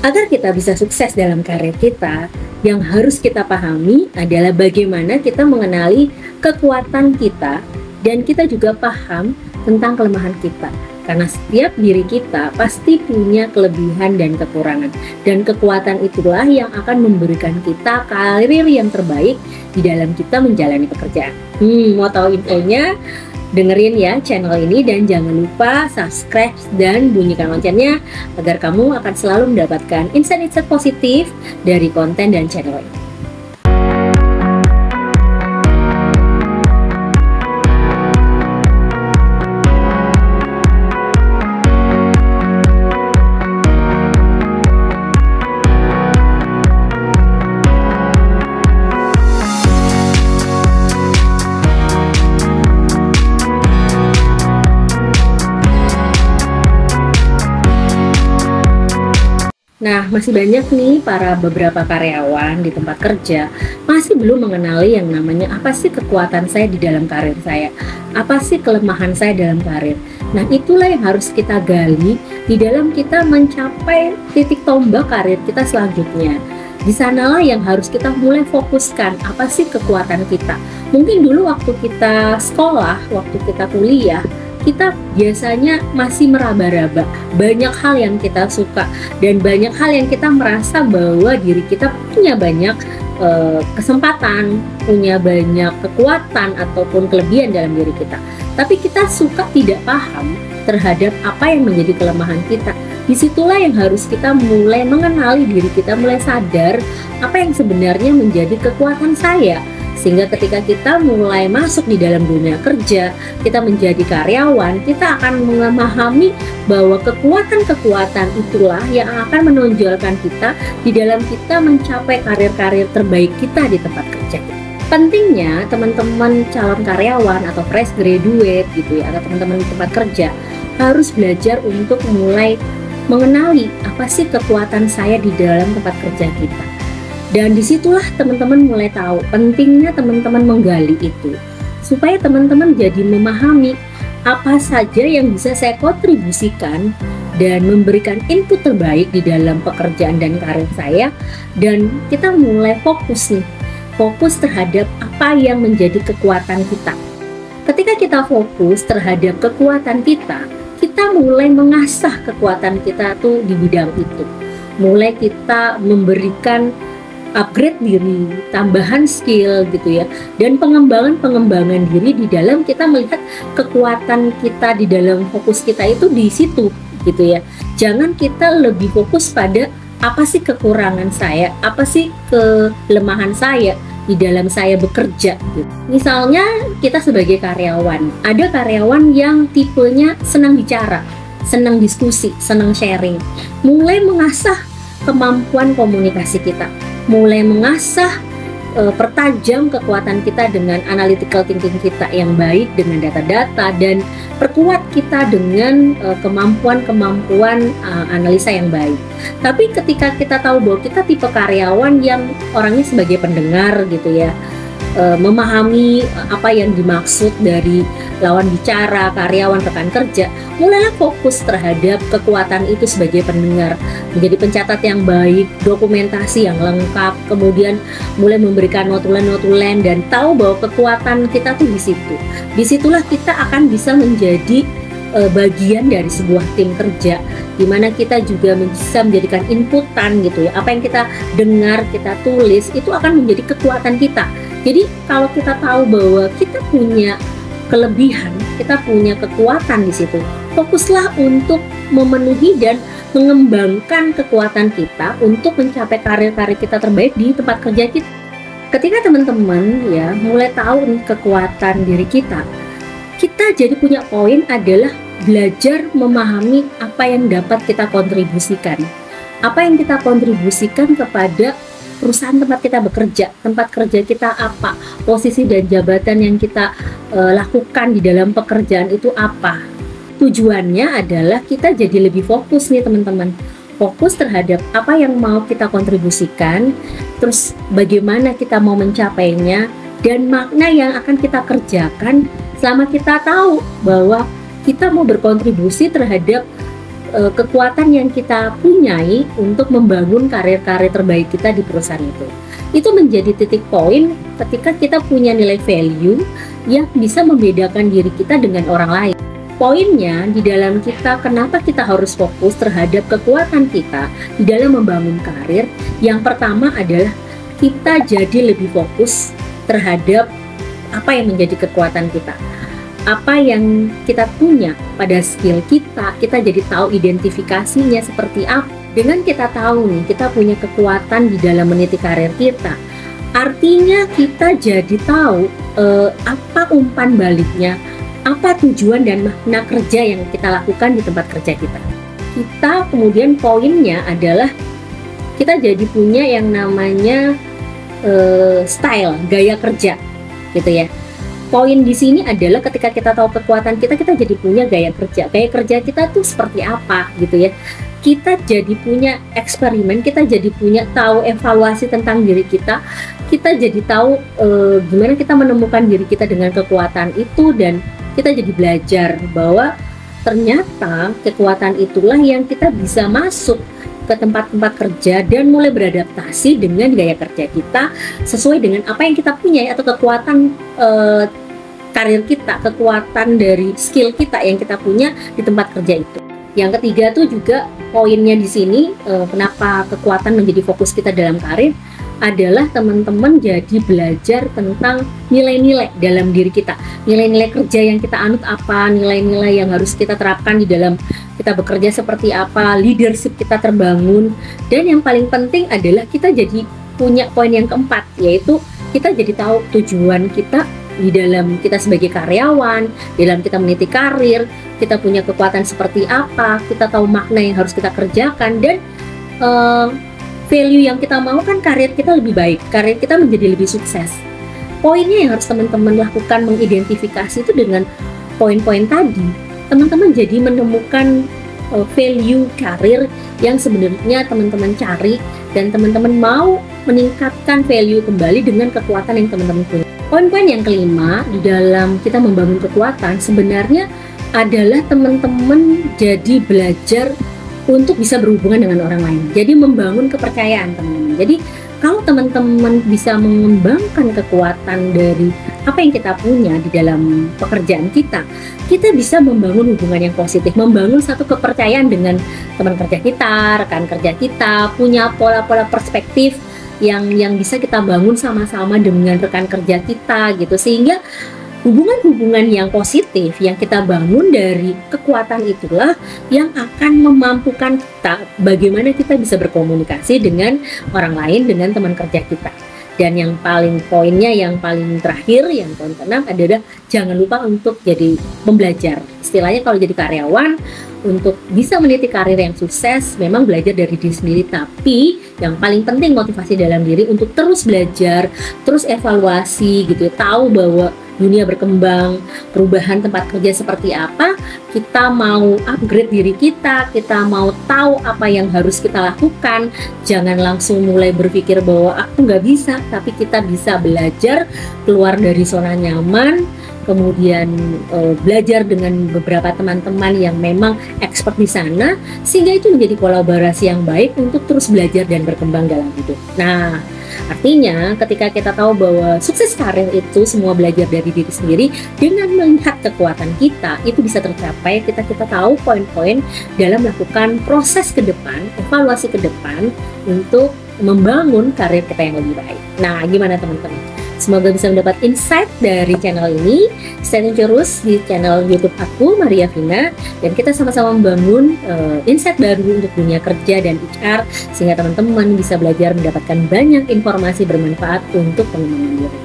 Agar kita bisa sukses dalam karir kita, yang harus kita pahami adalah bagaimana kita mengenali kekuatan kita dan kita juga paham tentang kelemahan kita. Karena setiap diri kita pasti punya kelebihan dan kekurangan. Dan kekuatan itulah yang akan memberikan kita karir yang terbaik di dalam kita menjalani pekerjaan. Mau tahu infonya? Dengerin ya channel ini dan jangan lupa subscribe dan bunyikan loncengnya agar kamu akan selalu mendapatkan insight-insight positif dari konten dan channel ini. Nah, masih banyak nih beberapa karyawan di tempat kerja masih belum mengenali yang namanya apa sih kekuatan saya di dalam karir saya, apa sih kelemahan saya dalam karir. Nah, itulah yang harus kita gali di dalam kita mencapai titik tombak karir kita selanjutnya. Di sanalah yang harus kita mulai fokuskan, apa sih kekuatan kita. Mungkin dulu waktu kita sekolah, waktu kita kuliah, kita biasanya masih meraba-raba banyak hal yang kita suka dan banyak hal yang kita merasa bahwa diri kita punya banyak kesempatan, punya banyak kekuatan ataupun kelebihan dalam diri kita. Tapi kita suka tidak paham terhadap apa yang menjadi kelemahan kita. Disitulah yang harus kita mulai mengenali diri kita, mulai sadar apa yang sebenarnya menjadi kekuatan saya. Sehingga ketika kita mulai masuk di dalam dunia kerja, kita menjadi karyawan, kita akan memahami bahwa kekuatan-kekuatan itulah yang akan menonjolkan kita di dalam kita mencapai karir-karir terbaik kita di tempat kerja. Pentingnya teman-teman calon karyawan atau fresh graduate gitu ya, atau teman-teman di tempat kerja harus belajar untuk mulai mengenali apa sih kekuatan saya di dalam tempat kerja kita. Dan disitulah teman-teman mulai tahu pentingnya teman-teman menggali itu, supaya teman-teman jadi memahami apa saja yang bisa saya kontribusikan dan memberikan input terbaik di dalam pekerjaan dan karir saya. Dan kita mulai fokus terhadap apa yang menjadi kekuatan kita. Ketika kita fokus terhadap kekuatan kita mulai mengasah kekuatan kita tuh di bidang itu. Mulai kita memberikan upgrade diri, tambahan skill gitu ya, dan pengembangan diri di dalam kita melihat kekuatan kita di dalam fokus kita itu di situ gitu ya. Jangan kita lebih fokus pada apa sih kekurangan saya, apa sih kelemahan saya di dalam saya bekerja gitu. Misalnya kita sebagai karyawan, ada karyawan yang tipenya senang bicara, senang diskusi, senang sharing, mulai mengasah kemampuan komunikasi kita, mulai mengasah pertajam kekuatan kita dengan analytical thinking kita yang baik dengan data-data, dan perkuat kita dengan kemampuan analisa yang baik. Tapi ketika kita tahu bahwa kita tipe karyawan yang orangnya sebagai pendengar gitu ya, memahami apa yang dimaksud dari lawan bicara, karyawan, rekan kerja, mulailah fokus terhadap kekuatan itu sebagai pendengar, menjadi pencatat yang baik, dokumentasi yang lengkap, kemudian mulai memberikan notulen-notulen dan tahu bahwa kekuatan kita tuh di situ. Disitulah kita akan bisa menjadi bagian dari sebuah tim kerja, di mana kita juga bisa menjadikan inputan gitu ya. Apa yang kita dengar, kita tulis, itu akan menjadi kekuatan kita. Jadi kalau kita tahu bahwa kita punya kelebihan, kita punya kekuatan di situ, fokuslah untuk memenuhi dan mengembangkan kekuatan kita untuk mencapai karir-karir kita terbaik di tempat kerja kita. Ketika teman-teman ya mulai tahu nih kekuatan diri kita jadi punya poin adalah belajar memahami apa yang dapat kita kontribusikan. Apa yang kita kontribusikan kepada perusahaan tempat kita bekerja, tempat kerja kita apa, posisi dan jabatan yang kita lakukan di dalam pekerjaan itu apa. Tujuannya adalah kita jadi lebih fokus nih teman-teman, fokus terhadap apa yang mau kita kontribusikan, terus bagaimana kita mau mencapainya, dan makna yang akan kita kerjakan selama kita tahu bahwa kita mau berkontribusi terhadap kekuatan yang kita punyai untuk membangun karir-karir terbaik kita di perusahaan itu. Itu menjadi titik poin ketika kita punya nilai value yang bisa membedakan diri kita dengan orang lain. Poinnya di dalam kita, kenapa kita harus fokus terhadap kekuatan kita di dalam membangun karir. Yang pertama adalah kita jadi lebih fokus terhadap apa yang menjadi kekuatan kita. Apa yang kita punya pada skill kita jadi tahu identifikasinya seperti apa. Dengan kita tahu nih, kita punya kekuatan di dalam meniti karir kita, artinya kita jadi tahu apa umpan baliknya, apa tujuan dan makna kerja yang kita lakukan di tempat kerja kita. Kita kemudian poinnya adalah kita jadi punya yang namanya style, gaya kerja gitu ya. Poin di sini adalah ketika kita tahu kekuatan kita jadi punya gaya kerja. Gaya kerja kita tuh seperti apa gitu ya. Kita jadi punya eksperimen, kita jadi punya tahu evaluasi tentang diri kita. Kita jadi tahu gimana kita menemukan diri kita dengan kekuatan itu, dan kita jadi belajar bahwa ternyata kekuatan itulah yang kita bisa masuk ke tempat-tempat kerja dan mulai beradaptasi dengan gaya kerja kita sesuai dengan apa yang kita punya atau kekuatan karir kita, kekuatan dari skill kita yang kita punya di tempat kerja itu. Yang ketiga tuh juga poinnya di sini, kenapa kekuatan menjadi fokus kita dalam karir adalah teman-teman jadi belajar tentang nilai-nilai dalam diri kita, nilai-nilai kerja yang kita anut apa, nilai-nilai yang harus kita terapkan di dalam kita bekerja seperti apa, leadership kita terbangun, dan yang paling penting adalah kita jadi punya poin yang keempat, yaitu kita jadi tahu tujuan kita di dalam kita sebagai karyawan, dalam kita meniti karir, kita punya kekuatan seperti apa, kita tahu makna yang harus kita kerjakan, dan value yang kita mau kan karir kita lebih baik, karir kita menjadi lebih sukses. Poinnya yang harus teman-teman lakukan mengidentifikasi itu dengan poin-poin tadi. Teman-teman jadi menemukan value karir yang sebenarnya teman-teman cari, dan teman-teman mau meningkatkan value kembali dengan kekuatan yang teman-teman punya. Poin-poin yang kelima di dalam kita membangun kekuatan sebenarnya adalah teman-teman jadi belajar untuk bisa berhubungan dengan orang lain. Jadi membangun kepercayaan teman-teman. Jadi kalau teman-teman bisa mengembangkan kekuatan dari apa yang kita punya di dalam pekerjaan kita bisa membangun hubungan yang positif, membangun satu kepercayaan dengan teman kerja kita, rekan kerja kita, punya pola-pola perspektif yang bisa kita bangun sama-sama dengan rekan kerja kita gitu, sehingga hubungan-hubungan yang positif yang kita bangun dari kekuatan itulah yang akan memampukan kita bagaimana kita bisa berkomunikasi dengan orang lain, dengan teman kerja kita. Dan yang paling poinnya yang paling terakhir, yang poin keenam adalah jangan lupa untuk jadi pembelajar. Istilahnya kalau jadi karyawan, untuk bisa meniti karir yang sukses memang belajar dari diri sendiri, tapi yang paling penting motivasi dalam diri untuk terus belajar, terus evaluasi gitu, tahu bahwa dunia berkembang, perubahan tempat kerja seperti apa, kita mau upgrade diri kita mau tahu apa yang harus kita lakukan. Jangan langsung mulai berpikir bahwa aku nggak bisa, tapi kita bisa belajar keluar dari zona nyaman, kemudian belajar dengan beberapa teman-teman yang memang expert di sana, sehingga itu menjadi kolaborasi yang baik untuk terus belajar dan berkembang dalam hidup. Nah, artinya ketika kita tahu bahwa sukses karir itu semua belajar dari diri sendiri, dengan melihat kekuatan kita, itu bisa tercapai. Kita tahu poin-poin dalam melakukan proses ke depan, evaluasi ke depan untuk membangun karir kita yang lebih baik. Nah, gimana teman-teman? Semoga bisa mendapat insight dari channel ini. Stay tune terus di channel YouTube aku, Maria Vina, dan kita sama-sama membangun insight baru untuk dunia kerja dan HR, sehingga teman-teman bisa belajar mendapatkan banyak informasi bermanfaat untuk pengembangan diri.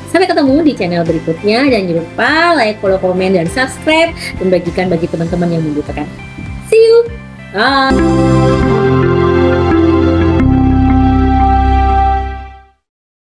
Sampai ketemu di channel berikutnya, dan jangan lupa like, follow, komen, dan subscribe, dan bagikan bagi teman-teman yang membutuhkan. See you! Bye!